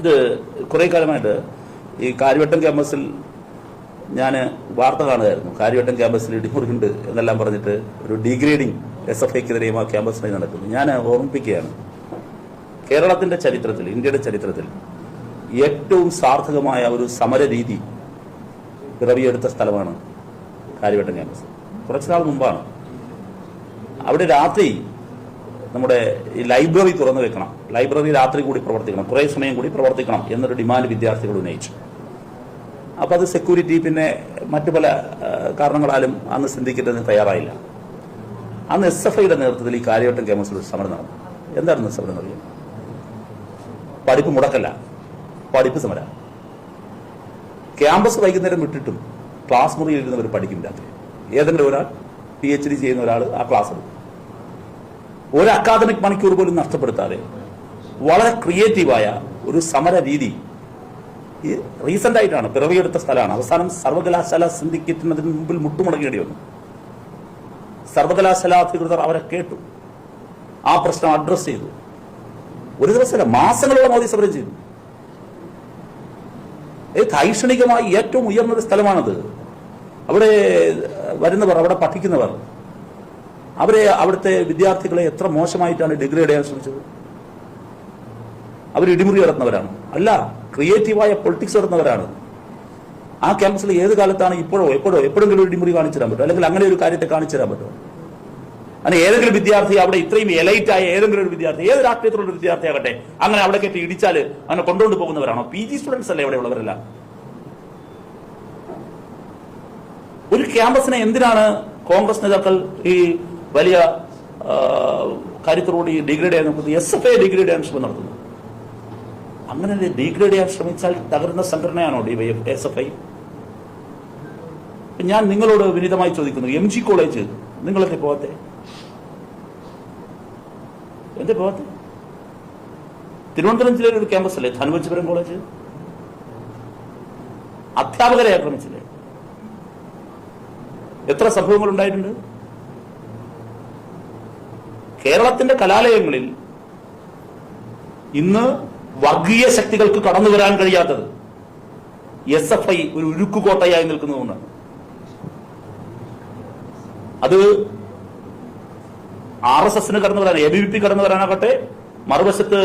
ഇത് കുറേ കാലമായിട്ട് ഈ കാര്യവട്ടം ക്യാമ്പസിൽ ഞാൻ വാർത്ത കാണുകയായിരുന്നു. കാര്യവട്ടം ക്യാമ്പസിൽ ഇടിമുറിയുണ്ട് എന്നെല്ലാം പറഞ്ഞിട്ട് ഒരു ഡീഗ്രേഡിംഗ് SFIക്കെതിരെയും ആ ക്യാമ്പസിനായി നടക്കുന്നു. ഞാൻ ഓർമ്മിപ്പിക്കുകയാണ്, കേരളത്തിന്റെ ചരിത്രത്തിൽ, ഇന്ത്യയുടെ ചരിത്രത്തിൽ ഏറ്റവും സാർത്ഥകമായ ഒരു സമര രീതി പിറവിയെടുത്ത സ്ഥലമാണ് കാര്യവട്ടം ക്യാമ്പസ്. കുറച്ചുനാൾ മുമ്പാണ് അവിടെ രാത്രി നമ്മുടെ ഈ ലൈബ്രറി തുറന്നു വെക്കണം, ലൈബ്രറി രാത്രി കൂടി പ്രവർത്തിക്കണം, കുറേ സമയം കൂടി പ്രവർത്തിക്കണം എന്നൊരു ഡിമാൻഡ് വിദ്യാർത്ഥികൾ ഉന്നയിച്ചു. അപ്പോൾ അത് സെക്യൂരിറ്റി പിന്നെ മറ്റു പല കാരണങ്ങളാലും അന്ന് സിൻഡിക്കേറ്റിന് തയ്യാറായില്ല. അന്ന് SFIയുടെ നേതൃത്വത്തിൽ ഈ കാര്യവട്ടം ക്യാമ്പസിൽ ഒരു സമരം നടന്നു. എന്തായിരുന്നു സമരം അറിയാം? പഠിപ്പ് മുടക്കല്ല, പഠിപ്പ് സമര. ക്യാമ്പസ് വൈകുന്നേരം വിട്ടിട്ടും ക്ലാസ് മുറിയിൽ ഇരുന്നവർ പഠിക്കും രാത്രി. ഏതെങ്കിലും ഒരാൾ PhD ചെയ്യുന്ന ഒരാൾ ആ ക്ലാസ് എടുക്കും. ഒരു അക്കാദമിക് മണിക്കൂർ പോലും നഷ്ടപ്പെടുത്താതെ വളരെ ക്രിയേറ്റീവായ ഒരു സമര രീതി റീസെന്റ് ആയിട്ടാണ് പിറവിയെടുത്ത സ്ഥലമാണ്. അവസാനം സർവകലാശാല സിൻഡിക്കേറ്റിന് അതിന് മുമ്പിൽ മുട്ടുമുടങ്ങേണ്ടി വന്നു. സർവകലാശാല അധികൃതർ അവരെ കേട്ടു, ആ പ്രശ്നം അഡ്രസ് ചെയ്തു. ഒരു ദിവസമല്ല, മാസങ്ങളോളം മോദി സമരം ചെയ്തു. ധൈഷണികമായി ഏറ്റവും ഉയർന്നൊരു സ്ഥലമാണത്. അവിടെ വരുന്നവർ, അവിടെ പഠിക്കുന്നവർ, അവിടുത്തെ വിദ്യാർത്ഥികളെ എത്ര മോശമായിട്ടാണ് ഡിഗ്രേഡ് ചെയ്യാൻ ശ്രമിച്ചത്. അവർ ഇടിമുറി നടത്തുന്നവരാണ്, അല്ല ക്രിയേറ്റീവായ പൊളിറ്റിക്സ് നടത്തുന്നവരാണ്. ആ ക്യാമ്പസിൽ ഏത് കാലത്താണ് എപ്പോഴെങ്കിലും ഒരു ഇടിമുറി കാണിച്ചു തരാൻ പറ്റും, അല്ലെങ്കിൽ അങ്ങനെ ഒരു കാര്യത്തെ കാണിച്ചു തരാൻ പറ്റും? അങ്ങനെ ഏതെങ്കിലും വിദ്യാർത്ഥി, അവിടെ ഇത്രയും എലൈറ്റായ ഏതെങ്കിലും ഒരു വിദ്യാർത്ഥി, ഏത് രാഷ്ട്രീയത്തിലുള്ള ഒരു വിദ്യാർത്ഥി ആകട്ടെ, അങ്ങനെ അവിടെ കയറ്റി ഇടിച്ചാൽ അങ്ങനെ കൊണ്ടുകൊണ്ട് പോകുന്നവരാണോ? PG സ്റ്റുഡൻസ് അല്ലേ ഇവിടെ ഉള്ളവരല്ല? ഒരു ക്യാമ്പസിനെ എന്തിനാണ് കോൺഗ്രസ് നേതാക്കൾ ഈ വലിയ കാര്യത്തോടുകൂടി ഡിഗ്രേഡ് ചെയ്യാൻ നോക്കുന്നത്? SFI ഡിഗ്രേഡ് ചെയ്യാൻ ശ്രമം നടത്തുന്നു. അങ്ങനെ ഡിഗ്രേഡ് ചെയ്യാൻ ശ്രമിച്ചാൽ തകരുന്ന സംഘടനയാണോ SFI? ഞാൻ നിങ്ങളോട് വിനീതമായി ചോദിക്കുന്നു, MG കോളേജ് നിങ്ങളെന്തേ പോകത്തെ? എന്തേ പോകത്തെ? തിരുവനന്തപുരം ജില്ലയിലെ ഒരു ക്യാമ്പസ് അല്ലേ ധനുവച്ചപുരം കോളേജ്? അധ്യാപകരെ ആക്രമിച്ചില്ലേ? എത്ര സംഭവങ്ങൾ ഉണ്ടായിട്ടുണ്ട്? കേരളത്തിന്റെ കലാലയങ്ങളിൽ ഇന്ന് വർഗീയ ശക്തികൾക്ക് കടന്നു വരാൻ കഴിയാത്തത് SFI ഒരു ഉരുക്കുകോട്ടയായി നിൽക്കുന്നതുകൊണ്ടാണ്. അത് RSSന് കടന്നു വരാൻ, ABVP കടന്നു വരാനാകട്ടെ, മറുവശത്ത്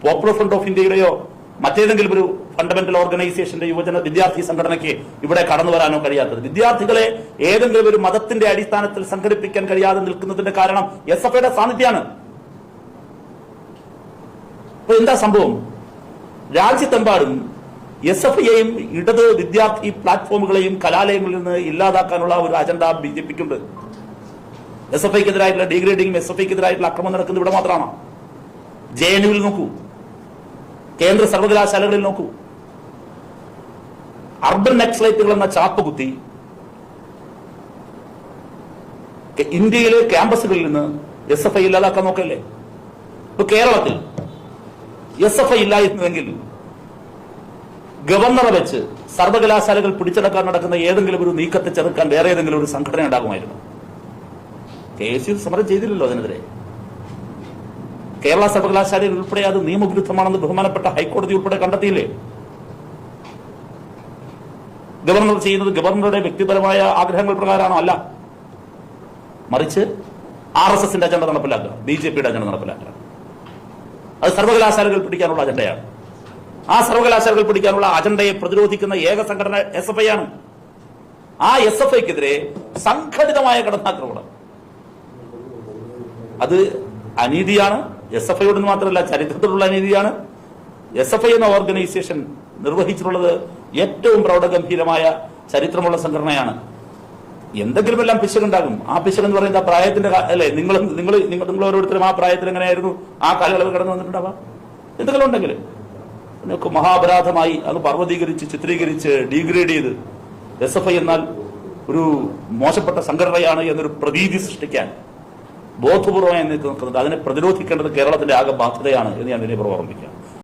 പോപ്പുലർ ഫ്രണ്ട് ഓഫ് ഇന്ത്യയുടെയോ മറ്റേതെങ്കിലും ഒരു ഫണ്ടമെന്റൽ ഓർഗനൈസേഷന്റെ വിദ്യാർത്ഥി സംഘടനയ്ക്ക് ഇവിടെ കടന്നു വരാനോ കഴിയാത്തത്. വിദ്യാർത്ഥികളെ ഏതെങ്കിലും ഒരു മതത്തിന്റെ അടിസ്ഥാനത്തിൽ സംഘടിപ്പിക്കാൻ കഴിയാതെ നിൽക്കുന്നതിന്റെ കാരണം SFIയുടെ സാന്നിധ്യമാണ്. അപ്പൊ എന്താ സംഭവം? രാജ്യത്തെമ്പാടും SFIയെയും ഇടത് വിദ്യാർത്ഥി പ്ലാറ്റ്ഫോമുകളെയും കലാലയങ്ങളിൽ നിന്ന് ഇല്ലാതാക്കാനുള്ള ഒരു അജണ്ട BJPക്കുണ്ട്. SFIക്കെതിരായിട്ടുള്ള ഡീഗ്രേഡിംഗും SFIക്കെതിരായിട്ടുള്ള അക്രമം നടക്കുന്നത് ഇവിടെ മാത്രമാണ്. JNUവിൽ നോക്കൂ, കേന്ദ്ര സർവകലാശാലകളിൽ നോക്കൂ. അർബൻ നക്സലൈറ്റുകൾ എന്ന ചാപ്പ് കുത്തി ഇന്ത്യയിലെ ക്യാമ്പസുകളിൽ നിന്ന് SFI ഇല്ലാതാക്കാൻ നോക്കല്ലേ? ഇപ്പൊ കേരളത്തിൽ SFI ഇല്ലായിരുന്നുവെങ്കിൽ ഗവർണറെ വെച്ച് സർവകലാശാലകൾ പിടിച്ചെടുക്കാൻ നടക്കുന്ന ഏതെങ്കിലും ഒരു നീക്കത്തെ ചെറുക്കാൻ വേറെ ഏതെങ്കിലും ഒരു സംഘടന ഉണ്ടാകുമായിരുന്നു. KSU സമരം ചെയ്തില്ലല്ലോ അതിനെതിരെ. കേരള സർവകലാശാലയിൽ ഉൾപ്പെടെ അത് നിയമവിരുദ്ധമാണെന്ന് ബഹുമാനപ്പെട്ട ഹൈക്കോടതി ഉൾപ്പെടെ കണ്ടെത്തിയില്ലേ? ഗവർണർ ചെയ്യുന്നത് ഗവർണറുടെ വ്യക്തിപരമായ ആഗ്രഹങ്ങൾ പ്രകാരമാണോ? അല്ല, മറിച്ച് RSSന്റെ അജണ്ട നടപ്പിലാക്കുക, BJPയുടെ അജണ്ട നടപ്പിലാക്കുക. അത് സർവകലാശാലകൾ പിടിക്കാനുള്ള അജണ്ടയാണ്. ആ സർവകലാശാലകൾ പിടിക്കാനുള്ള അജണ്ടയെ പ്രതിരോധിക്കുന്ന ഏക സംഘടന SFI ആണ്. ആ SFIക്കെതിരെ സംഘടിതമായ കടന്നാക്രമണം, അത് അനീതിയാണ്. SFIയോട് മാത്രമല്ല, ചരിത്രത്തിലുള്ള അനീതിയാണ്. SFI എന്ന ഓർഗനൈസേഷൻ നിർവഹിച്ചിട്ടുള്ളത് ഏറ്റവും പ്രൗഢഗംഭീരമായ ചരിത്രമുള്ള സംഘടനയാണ്. എന്തെങ്കിലുമെല്ലാം പിശകുണ്ടാകും. ആ പിശക് എന്ന് പറയുന്നത് ആ പ്രായത്തിന്റെ അല്ലെ? നിങ്ങൾ ഓരോരുത്തരും ആ പ്രായത്തിൽ എങ്ങനെയായിരുന്നു ആ കാലയളവ് കടന്നു വന്നിട്ടുണ്ടാവാം. എന്തെങ്കിലും ഉണ്ടെങ്കിൽ നിങ്ങൾക്ക് മഹാപരാധമായി അത് പർവ്വതീകരിച്ച് ചിത്രീകരിച്ച് ഡീഗ്രേഡ് ചെയ്ത് SFI എന്നാൽ ഒരു മോശപ്പെട്ട സംഘടനയാണ് എന്നൊരു പ്രതീതി സൃഷ്ടിക്കാൻ ബോധപൂർവമായി നിൽക്കുന്നുണ്ട്. അതിനെ പ്രതിരോധിക്കേണ്ടത് കേരളത്തിന്റെ ആകെ ബാധ്യതയാണ് എന്ന് ഞാൻ ഇതിനെ ഓർമ്മിക്കാം.